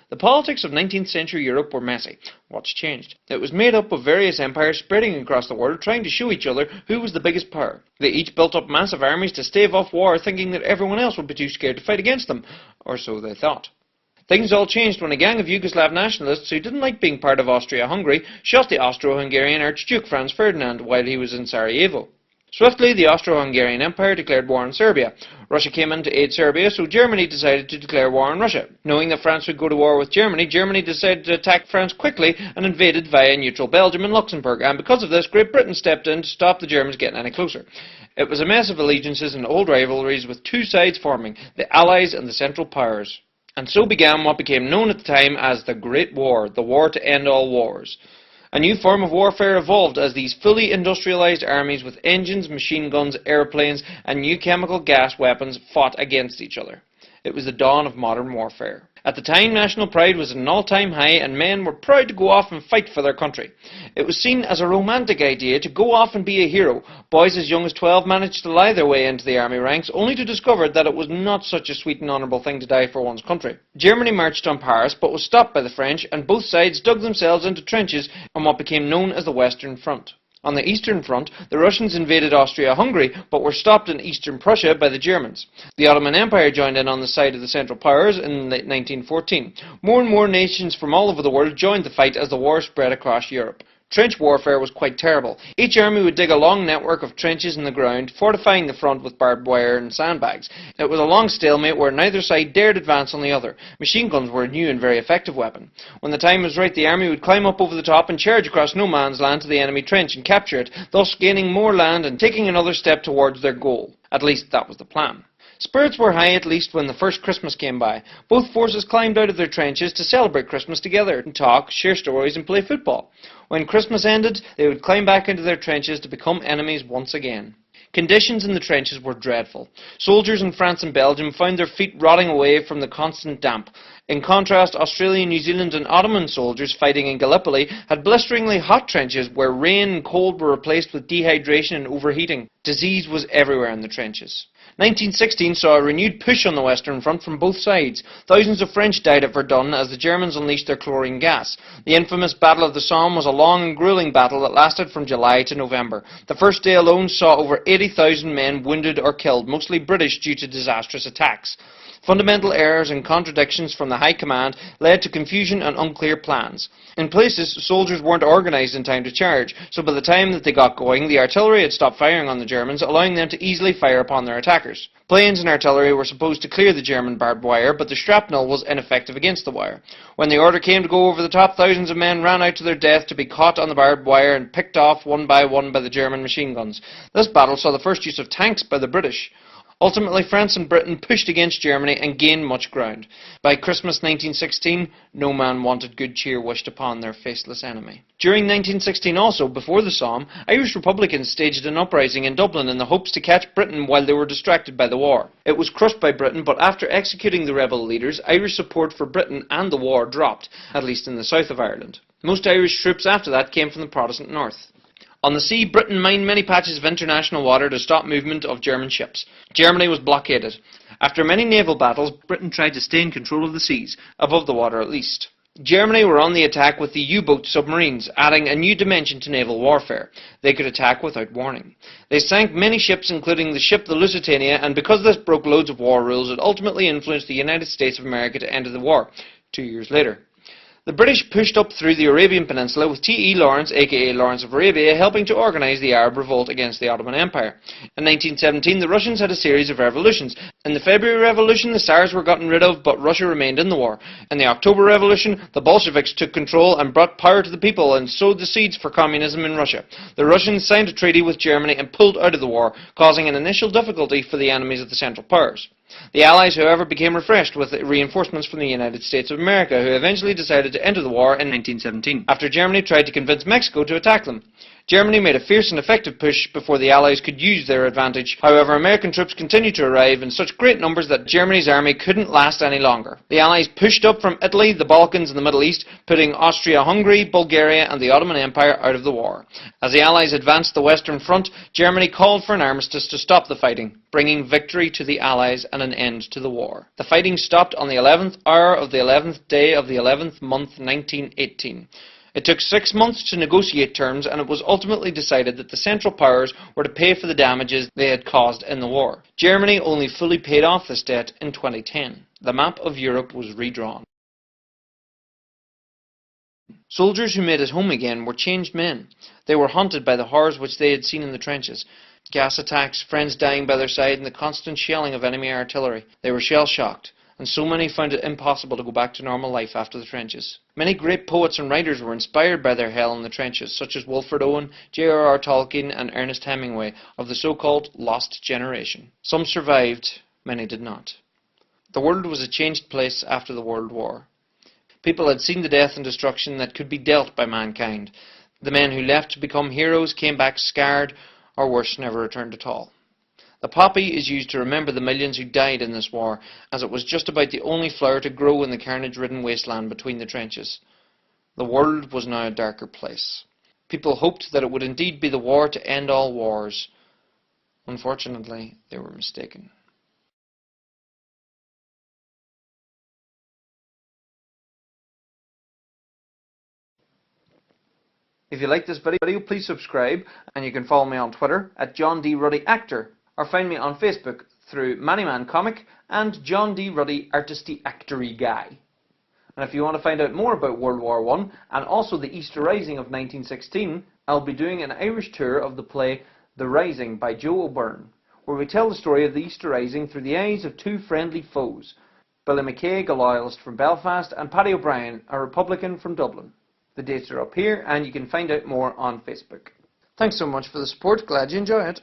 The politics of 19th century Europe were messy. What's changed? It was made up of various empires spreading across the world, trying to show each other who was the biggest power. They each built up massive armies to stave off war, thinking that everyone else would be too scared to fight against them. Or so they thought. Things all changed when a gang of Yugoslav nationalists who didn't like being part of Austria-Hungary shot the Austro-Hungarian Archduke Franz Ferdinand while he was in Sarajevo. Swiftly, the Austro-Hungarian Empire declared war on Serbia. Russia came in to aid Serbia, so Germany decided to declare war on Russia. Knowing that France would go to war with Germany, Germany decided to attack France quickly and invaded via neutral Belgium and Luxembourg, and because of this, Great Britain stepped in to stop the Germans getting any closer. It was a mess of allegiances and old rivalries with two sides forming, the Allies and the Central Powers. And so began what became known at the time as the Great War, the war to end all wars. A new form of warfare evolved as these fully industrialized armies with engines, machine guns, airplanes, and new chemical gas weapons fought against each other. It was the dawn of modern warfare. At the time, national pride was at an all-time high and men were proud to go off and fight for their country. It was seen as a romantic idea to go off and be a hero. Boys as young as 12 managed to lie their way into the army ranks, only to discover that it was not such a sweet and honourable thing to die for one's country. Germany marched on Paris but was stopped by the French, and both sides dug themselves into trenches on what became known as the Western Front. On the Eastern Front, the Russians invaded Austria-Hungary, but were stopped in Eastern Prussia by the Germans. The Ottoman Empire joined in on the side of the Central Powers in 1914. More and more nations from all over the world joined the fight as the war spread across Europe. Trench warfare was quite terrible. Each army would dig a long network of trenches in the ground, fortifying the front with barbed wire and sandbags. It was a long stalemate where neither side dared advance on the other. Machine guns were a new and very effective weapon. When the time was right, the army would climb up over the top and charge across no man's land to the enemy trench and capture it, thus gaining more land and taking another step towards their goal. At least that was the plan. Spirits were high at least when the first Christmas came by. Both forces climbed out of their trenches to celebrate Christmas together, and talk, share stories and play football. When Christmas ended, they would climb back into their trenches to become enemies once again. Conditions in the trenches were dreadful. Soldiers in France and Belgium found their feet rotting away from the constant damp. In contrast, Australian, New Zealand and Ottoman soldiers fighting in Gallipoli had blisteringly hot trenches where rain and cold were replaced with dehydration and overheating. Disease was everywhere in the trenches. 1916 saw a renewed push on the Western Front from both sides. Thousands of French died at Verdun as the Germans unleashed their chlorine gas. The infamous Battle of the Somme was a long and grueling battle that lasted from July to November. The first day alone saw over 80,000 men wounded or killed, mostly British due to disastrous attacks. Fundamental errors and contradictions from the High Command led to confusion and unclear plans. In places, soldiers weren't organised in time to charge, so by the time that they got going, the artillery had stopped firing on the Germans, allowing them to easily fire upon their attackers. Planes and artillery were supposed to clear the German barbed wire, but the shrapnel was ineffective against the wire. When the order came to go over the top, thousands of men ran out to their death to be caught on the barbed wire and picked off one by the German machine guns. This battle saw the first use of tanks by the British. Ultimately, France and Britain pushed against Germany and gained much ground. By Christmas 1916, no man wanted good cheer wished upon their faceless enemy. During 1916 also, before the Somme, Irish Republicans staged an uprising in Dublin in the hopes to catch Britain while they were distracted by the war. It was crushed by Britain, but after executing the rebel leaders, Irish support for Britain and the war dropped, at least in the south of Ireland. Most Irish troops after that came from the Protestant north. On the sea, Britain mined many patches of international water to stop movement of German ships. Germany was blockaded. After many naval battles, Britain tried to stay in control of the seas, above the water at least. Germany were on the attack with the U-boat submarines, adding a new dimension to naval warfare. They could attack without warning. They sank many ships, including the ship the Lusitania, and because this broke loads of war rules, it ultimately influenced the United States of America to enter the war, 2 years later. The British pushed up through the Arabian Peninsula with T.E. Lawrence, aka Lawrence of Arabia, helping to organise the Arab revolt against the Ottoman Empire. In 1917, the Russians had a series of revolutions. In the February Revolution, the Tsars were gotten rid of, but Russia remained in the war. In the October Revolution, the Bolsheviks took control and brought power to the people and sowed the seeds for communism in Russia. The Russians signed a treaty with Germany and pulled out of the war, causing an initial difficulty for the enemies of the Central Powers. The Allies, however, became refreshed with reinforcements from the United States of America, who eventually decided to enter the war in 1917, after Germany tried to convince Mexico to attack them. Germany made a fierce and effective push before the Allies could use their advantage. However, American troops continued to arrive in such great numbers that Germany's army couldn't last any longer. The Allies pushed up from Italy, the Balkans and the Middle East, putting Austria-Hungary, Bulgaria and the Ottoman Empire out of the war. As the Allies advanced the Western Front, Germany called for an armistice to stop the fighting, bringing victory to the Allies and an end to the war. The fighting stopped on the 11th hour of the 11th day of the 11th month 1918. It took 6 months to negotiate terms, and it was ultimately decided that the Central Powers were to pay for the damages they had caused in the war. Germany only fully paid off this debt in 2010. The map of Europe was redrawn. Soldiers who made it home again were changed men. They were haunted by the horrors which they had seen in the trenches. Gas attacks, friends dying by their side, and the constant shelling of enemy artillery. They were shell-shocked, and so many found it impossible to go back to normal life after the trenches. Many great poets and writers were inspired by their hell in the trenches, such as Wilfred Owen, J.R.R. Tolkien and Ernest Hemingway of the so-called Lost Generation. Some survived, many did not. The world was a changed place after the World War. People had seen the death and destruction that could be dealt by mankind. The men who left to become heroes came back scarred, or worse, never returned at all. The poppy is used to remember the millions who died in this war, as it was just about the only flower to grow in the carnage-ridden wasteland between the trenches. The world was now a darker place. People hoped that it would indeed be the war to end all wars. Unfortunately, they were mistaken. If you like this video, please subscribe, and you can follow me on Twitter at John D. Ruddy Actor, or find me on Facebook through Mannyman Comic and John D. Ruddy Artisty Actory Guy. And if you want to find out more about World War I and also the Easter Rising of 1916, I'll be doing an Irish tour of the play The Rising by Joe O'Byrne, where we tell the story of the Easter Rising through the eyes of two friendly foes, Billy McKay, a loyalist from Belfast, and Paddy O'Brien, a Republican from Dublin. The dates are up here, and you can find out more on Facebook. Thanks so much for the support. Glad you enjoy it.